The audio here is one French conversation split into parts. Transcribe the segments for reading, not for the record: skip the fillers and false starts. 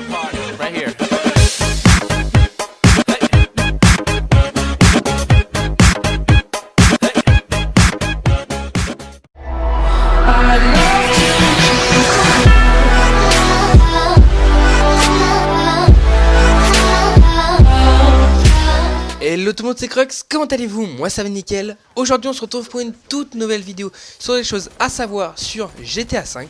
Right here. Hello tout le monde, c'est Crux, comment allez-vous? Moi ça va nickel. Aujourd'hui on se retrouve pour une toute nouvelle vidéo sur les choses à savoir sur GTA V.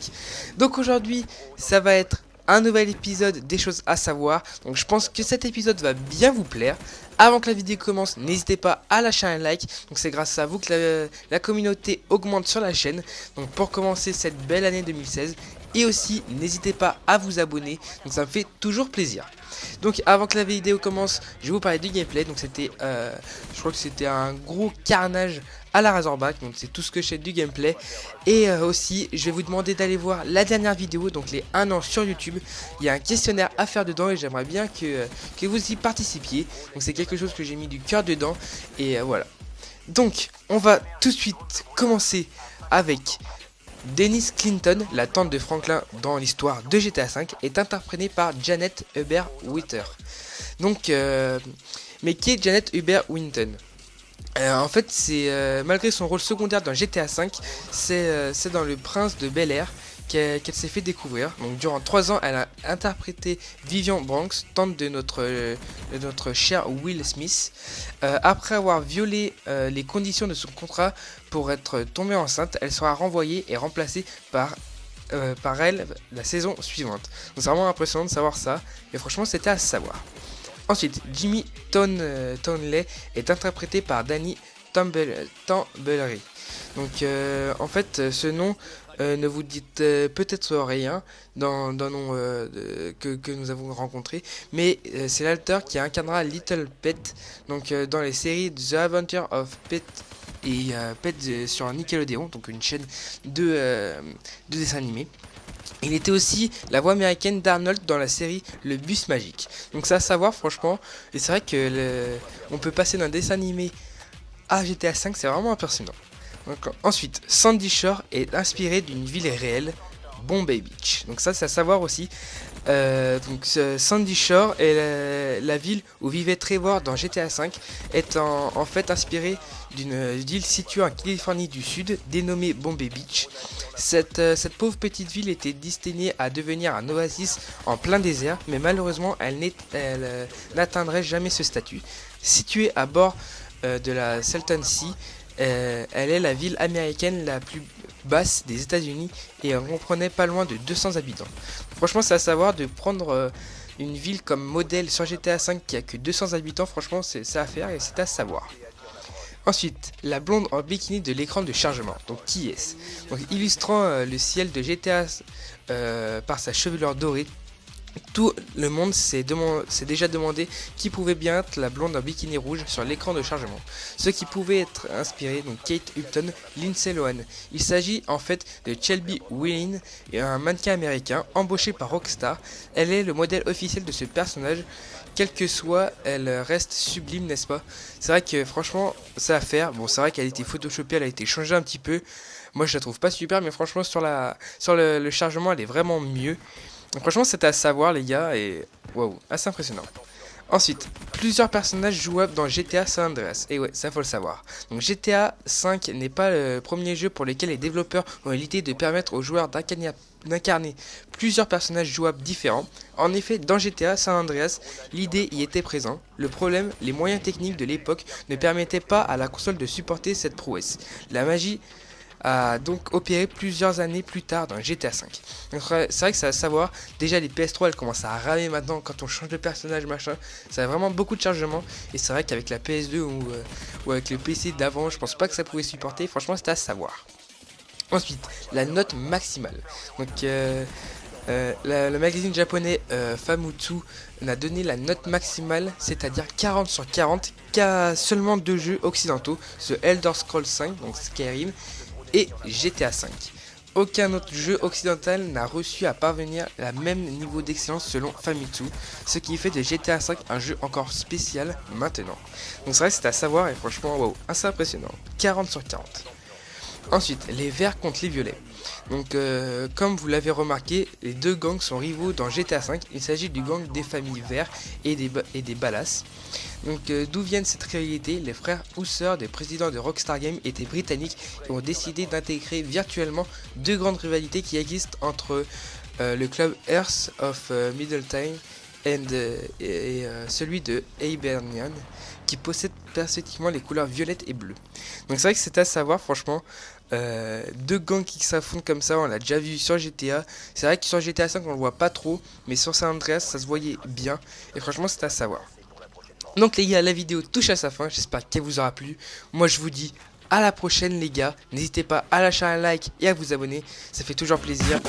Donc aujourd'hui ça va être un nouvel épisode des choses à savoir. Donc je pense que cet épisode va bien vous plaire. Avant que la vidéo commence, n'hésitez pas à lâcher un like. Donc c'est grâce à vous que la communauté augmente sur la chaîne. Donc pour commencer cette belle année 2016. Et aussi n'hésitez pas à vous abonner, donc ça me fait toujours plaisir. Donc avant que la vidéo commence, je vais vous parler du gameplay. Donc c'était, je crois que c'était un gros carnage à la Razorback. Donc c'est tout ce que je sais du gameplay. Et aussi je vais vous demander d'aller voir la dernière vidéo, donc les 1 an sur YouTube. Il y a un questionnaire à faire dedans et j'aimerais bien que vous y participiez. Donc c'est quelque chose que j'ai mis du cœur dedans. Et voilà. Donc on va tout de suite commencer avec... Dennis Clinton, la tante de Franklin dans l'histoire de GTA V, est interprétée par Janet Hubert-Winter. Donc, mais qui est Janet Hubert-Winter? En fait, c'est malgré son rôle secondaire dans GTA V, c'est dans Le Prince de Bel-Air qu'elle s'est fait découvrir. Donc durant 3 ans, elle a interprété Vivian Banks, tante de notre cher Will Smith. Après avoir violé les conditions de son contrat pour être tombée enceinte, elle sera renvoyée et remplacée par elle la saison suivante. Donc c'est vraiment impressionnant de savoir ça, mais franchement c'était à savoir. Ensuite, Jimmy Townley est interprété par Danny Tamblery. Donc en fait ce nom ne vous dites peut-être rien dans nom que nous avons rencontré, mais c'est l'acteur qui incarnera Little Pet donc dans les séries The Adventure of Pet et Pet sur Nickelodeon, donc une chaîne de dessins animés. Il était aussi la voix américaine d'Arnold dans la série Le Bus Magique. Donc ça à savoir franchement, et c'est vrai que on peut passer d'un dessin animé à GTA V, c'est vraiment impressionnant. Donc, ensuite, Sandy Shore est inspiré d'une ville réelle, Bombay Beach. Donc ça c'est à savoir aussi. Sandy Shore est la ville où vivait Trevor dans GTA V, est en fait inspirée d'une ville située en Californie du Sud, dénommée Bombay Beach. Cette pauvre petite ville était destinée à devenir un oasis en plein désert, mais malheureusement elle n'atteindrait jamais ce statut. Située à bord de la Salton Sea, elle est la ville américaine la plus basse des États-Unis et elle comprenait pas loin de 200 habitants. Franchement, c'est à savoir de prendre une ville comme modèle sur GTA V qui a que 200 habitants. Franchement, c'est à faire et c'est à savoir. Ensuite, la blonde en bikini de l'écran de chargement. Donc, qui est-ce? Donc, illustrant le ciel de GTA par sa chevelure dorée. Tout le monde s'est déjà demandé qui pouvait bien être la blonde en bikini rouge sur l'écran de chargement. Ce qui pouvait être inspiré, donc Kate Upton, Lindsay Lohan. Il s'agit en fait de Shelby Whelan, un mannequin américain embauché par Rockstar. Elle est le modèle officiel de ce personnage. Quelle que soit, elle reste sublime, n'est-ce pas? C'est vrai que franchement, ça à faire. Bon, c'est vrai qu'elle a été photoshopée, elle a été changée un petit peu. Moi, je la trouve pas super, mais franchement, sur le chargement, elle est vraiment mieux. Donc franchement c'était à savoir les gars et waouh, assez impressionnant. Ensuite, plusieurs personnages jouables dans GTA San Andreas. Et ouais, ça faut le savoir. Donc GTA 5 n'est pas le premier jeu pour lequel les développeurs ont eu l'idée de permettre aux joueurs d'incarner plusieurs personnages jouables différents. En effet, dans GTA San Andreas, l'idée y était présente. Le problème, les moyens techniques de l'époque ne permettaient pas à la console de supporter cette prouesse. La magie a donc opéré plusieurs années plus tard dans GTA V. Donc c'est vrai que ça à savoir, déjà les PS3 elles commencent à ramer maintenant quand on change de personnage machin, ça a vraiment beaucoup de chargement et c'est vrai qu'avec la PS2 ou avec le PC d'avant je pense pas que ça pouvait supporter, franchement c'était à savoir. Ensuite, la note maximale. Donc le magazine japonais Famitsu a donné la note maximale, c'est-à-dire 40 sur 40, qu'à seulement 2 jeux occidentaux, The Elder Scrolls 5, donc Skyrim, et GTA V. Aucun autre jeu occidental n'a reçu à parvenir à même niveau d'excellence selon Famitsu, ce qui fait de GTA V un jeu encore spécial maintenant. Donc c'est vrai que c'est à savoir et franchement wow, assez impressionnant. 40 sur 40. Ensuite, les verts contre les violets. Donc comme vous l'avez remarqué, les deux gangs sont rivaux dans GTA V. Il s'agit du gang des familles Verts et des Ballas. Donc d'où viennent cette rivalité? Les frères Houser, des présidents de Rockstar Games, étaient britanniques et ont décidé d'intégrer virtuellement deux grandes rivalités qui existent entre le club Earth of Middletown et celui de Hibernian, qui possède spécifiquement les couleurs violettes et bleues. Donc c'est vrai que c'est à savoir, franchement. Deux gangs qui s'affrontent comme ça, on l'a déjà vu sur GTA. C'est vrai que sur GTA 5 on le voit pas trop, mais sur San Andreas ça se voyait bien. Et franchement c'est à savoir. Donc les gars, la vidéo touche à sa fin, j'espère qu'elle vous aura plu. Moi je vous dis à la prochaine les gars. N'hésitez pas à lâcher un like et à vous abonner, ça fait toujours plaisir.